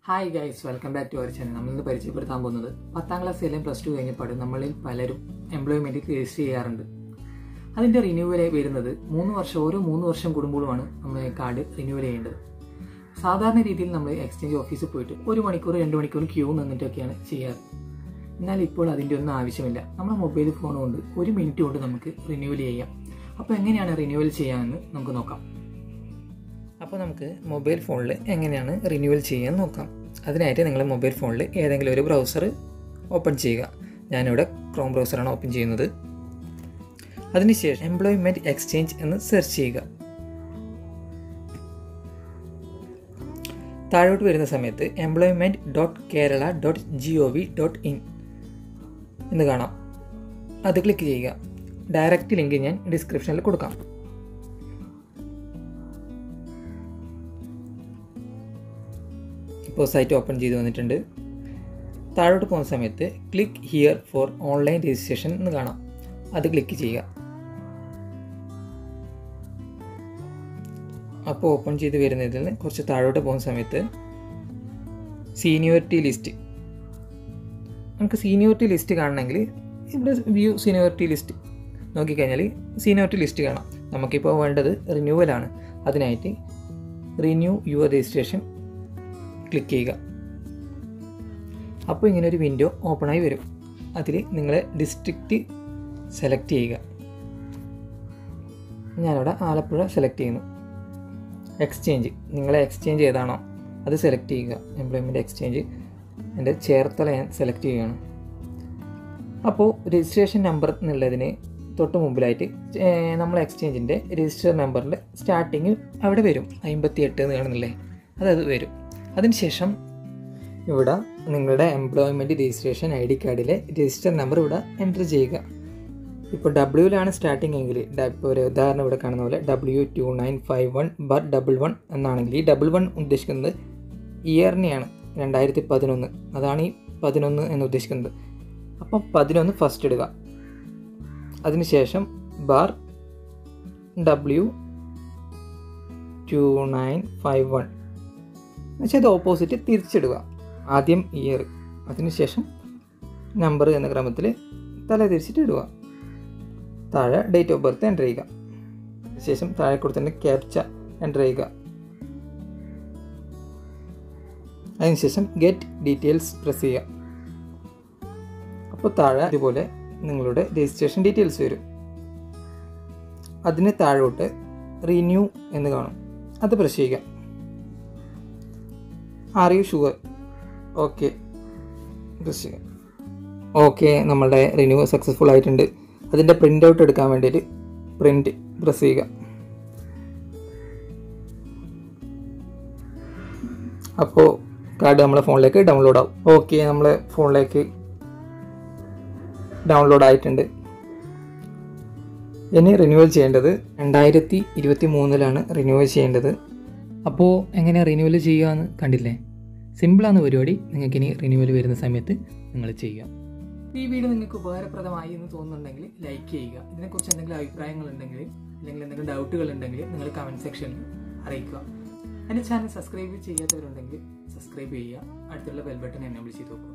Hi guys, welcome back to our channel. നമ്മളിന്ന് പരിചയപ്പെടുത്താൻ പോകുന്നത് 10ാം ക്ലാസ്സിലെയും +2 കഴിഞ്ഞപ്പോൾ നമ്മളിൽ പലരും എംപ്ലോയ്മെൻറ്റ് രജിസ്റ്റർ ചെയ്യാറുണ്ട്. അതിൻ്റെ റിന്യൂവലായി വരുന്നത് ഓരോ 3 വർഷം കൂടുമ്പോഴുമാണ് നമ്മൾ കാർഡ് റിന്യൂവൽ ചെയ്യേണ്ടത്. സാധാരണ രീതിയിൽ നമ്മൾ എക്സ്ചേഞ്ച് ഓഫീസിൽ പോയിട്ട് 1 മണിക്കൂർ 2 മണിക്കൂർ ക്യൂ നിന്നിട്ടൊക്കെയാണ് ചെയ്യാറ്. എന്നാൽ ഇപ്പോൾ അതിൻ്റെ ഒന്നും ആവശ്യമില്ല. നമ്മുടെ മൊബൈൽ ഫോൺ കൊണ്ട് 1 മിനിറ്റ് കൊണ്ട് നമുക്ക് റിന്യൂവൽ ചെയ്യാം. അപ്പോൾ എങ്ങനെയാണ് റിന്യൂവൽ ചെയ്യാമെന്ന് നമുക്ക് നോക്കാം. അപ്പോൾ നമുക്ക് മൊബൈൽ ഫോണിൽ എങ്ങനെയാണ് റിന്യൂവൽ ചെയ്യാൻ നോക്കാം. അതിനായിട്ട് നിങ്ങൾ മൊബൈൽ ഫോണിൽ ഏതെങ്കിലും ഒരു ബ്രൗസർ ഓപ്പൺ ചെയ്യുക. ഞാനിവിടെ ക്രോം ബ്രൗസറാണ് ഓപ്പൺ ചെയ്യുന്നത്. അതിനുശേഷം എംപ്ലോയ്മെൻറ്റ് എക്സ്ചേഞ്ച് എന്ന് സെർച്ച് ചെയ്യുക. താഴോട്ട് വരുന്ന സമയത്ത് employment.kerala.gov.in എന്ന് കാണാം. അത് ക്ലിക്ക് ചെയ്യുക. ഡയറക്റ്റ് ലിങ്ക് ഞാൻ ഡിസ്ക്രിപ്ഷനിൽ കൊടുക്കാം. ഇപ്പോൾ സൈറ്റ് ഓപ്പൺ ചെയ്ത് വന്നിട്ടുണ്ട്. താഴോട്ട് പോകുന്ന സമയത്ത് click here for online registration എന്ന് കാണാം. അത് ക്ലിക്ക് ചെയ്യുക. അപ്പോൾ ഓപ്പൺ ചെയ്ത് വരുന്നതിൽ കുറച്ച് താഴോട്ട് പോകുന്ന സമയത്ത് സീനിയോറിറ്റി ലിസ്റ്റ്, നമുക്ക് സീനിയോറിറ്റി ലിസ്റ്റ് കാണണമെങ്കിൽ ഇവിടെ വ്യൂ സീനിയോറിറ്റി ലിസ്റ്റ് നോക്കിക്കഴിഞ്ഞാൽ സീനിയോറിറ്റി ലിസ്റ്റ് കാണാം. നമുക്കിപ്പോൾ വേണ്ടത് റിന്യൂവലാണ്. അതിനായിട്ട് റിന്യൂ യുവർ രജിസ്ട്രേഷൻ ക്ലിക്ക് ചെയ്യുക. അപ്പോൾ ഇങ്ങനെ ഒരു വിൻഡോ ഓപ്പണായി വരും. അതിൽ നിങ്ങളെ ഡിസ്ട്രിക്റ്റ് സെലക്ട് ചെയ്യുക. ഞാനിവിടെ ആലപ്പുഴ സെലക്ട് ചെയ്യുന്നു. എക്സ്ചേഞ്ച്, നിങ്ങളെ എക്സ്ചേഞ്ച് ഏതാണോ അത് സെലക്ട് ചെയ്യുക. എംപ്ലോയ്മെൻറ്റ് എക്സ്ചേഞ്ച് എൻ്റെ ചേർത്തല ഞാൻ സെലക്ട് ചെയ്യുകയാണ്. അപ്പോൾ രജിസ്ട്രേഷൻ നമ്പർ എന്നുള്ളതിന് തൊട്ട് മുമ്പിലായിട്ട് നമ്മൾ എക്സ്ചേഞ്ചിൻ്റെ രജിസ്റ്റർ നമ്പറിൻ്റെ സ്റ്റാർട്ടിങ് അവിടെ വരും. 58 എന്ന് കാണുന്നില്ലേ, അതത് വരും. അതിനുശേഷം ഇവിടെ നിങ്ങളുടെ എംപ്ലോയ്മെൻറ്റ് രജിസ്ട്രേഷൻ ID കാർഡിലെ രജിസ്റ്റർ നമ്പർ ഇവിടെ എൻ്റർ ചെയ്യുക. ഇപ്പോൾ W-ലാണ് സ്റ്റാർട്ടിങ് എങ്കിൽ, ഇപ്പോൾ ഒരു ഉദാഹരണം ഇവിടെ കാണുന്ന പോലെ W2951/11 എന്നാണെങ്കിൽ ഈ 11 ഉദ്ദേശിക്കുന്നത് ഇയറിനെയാണ്, 2011. അതാണ് ഈ 11 എന്ന് ഉദ്ദേശിക്കുന്നത്. അപ്പം 11 ഫസ്റ്റ് ഇടുക. അതിനുശേഷം W2951 എന്നുവെച്ചാൽ അത് ഓപ്പോസിറ്റ് തിരിച്ചിടുക. ആദ്യം ഇയർ, അതിനുശേഷം നമ്പർ എന്ന ക്രമത്തിൽ തല തിരിച്ചിട്ട് ഇടുക. താഴെ ഡേറ്റ് ഓഫ് ബർത്ത് എൻ്റർ ചെയ്യുക. ശേഷം താഴെ കൊടുത്തതിൻ്റെ ക്യാപ്ച എൻ്റർ ചെയ്യുക. അതിനുശേഷം ഗെറ്റ് ഡീറ്റെയിൽസ് പ്രസ് ചെയ്യുക. അപ്പോൾ താഴെ ഇതുപോലെ നിങ്ങളുടെ രജിസ്ട്രേഷൻ ഡീറ്റെയിൽസ് വരും. അതിന് താഴോട്ട് റിന്യൂ എന്ന് കാണും. അത് പ്രസ് ചെയ്യുക. Are you sure? Okay press ചെയ്യുക. ഓക്കെ, നമ്മളുടെ റിന്യൂ സക്സസ്ഫുൾ ആയിട്ടുണ്ട്. അതിൻ്റെ പ്രിൻ്റ് ഔട്ട് എടുക്കാൻ വേണ്ടിയിട്ട് പ്രിൻ്റ് പ്രസ് ചെയ്യുക. അപ്പോൾ കാർഡ് നമ്മളെ ഫോണിലേക്ക് ഡൗൺലോഡ് ആവും. ഓക്കെ, നമ്മളെ ഫോണിലേക്ക് ഡൗൺലോഡ് ആയിട്ടുണ്ട്. ഇനി റിന്യൂവൽ ചെയ്യേണ്ടത് 2023 റിന്യൂവൽ ചെയ്യേണ്ടത്. അപ്പോൾ എങ്ങനെ റിന്യൂവൽ ചെയ്യുകയെന്ന് കണ്ടില്ലേ? സിമ്പിളാണ് പരിപാടി. നിങ്ങൾക്കിനി റിന്യൂവൽ വരുന്ന സമയത്ത് നിങ്ങൾ ചെയ്യുക. ഈ വീഡിയോ നിങ്ങൾക്ക് ഉപകാരപ്രദമായി എന്ന് തോന്നുന്നുണ്ടെങ്കിൽ ലൈക്ക് ചെയ്യുക. ഇതിനെക്കുറിച്ച് എന്തെങ്കിലും അഭിപ്രായങ്ങളുണ്ടെങ്കിൽ അല്ലെങ്കിൽ എന്തെങ്കിലും ഡൗട്ടുകൾ ഉണ്ടെങ്കിൽ നിങ്ങൾ കമൻറ്റ് സെക്ഷനിൽ അറിയിക്കുക. എൻ്റെ ചാനൽ സബ്സ്ക്രൈബ് ചെയ്യാത്തവരുണ്ടെങ്കിൽ സബ്സ്ക്രൈബ് ചെയ്യുക. അടുത്തുള്ള ബെൽ ബട്ടൺ എനേബിൾ ചെയ്ത് നോക്കുക.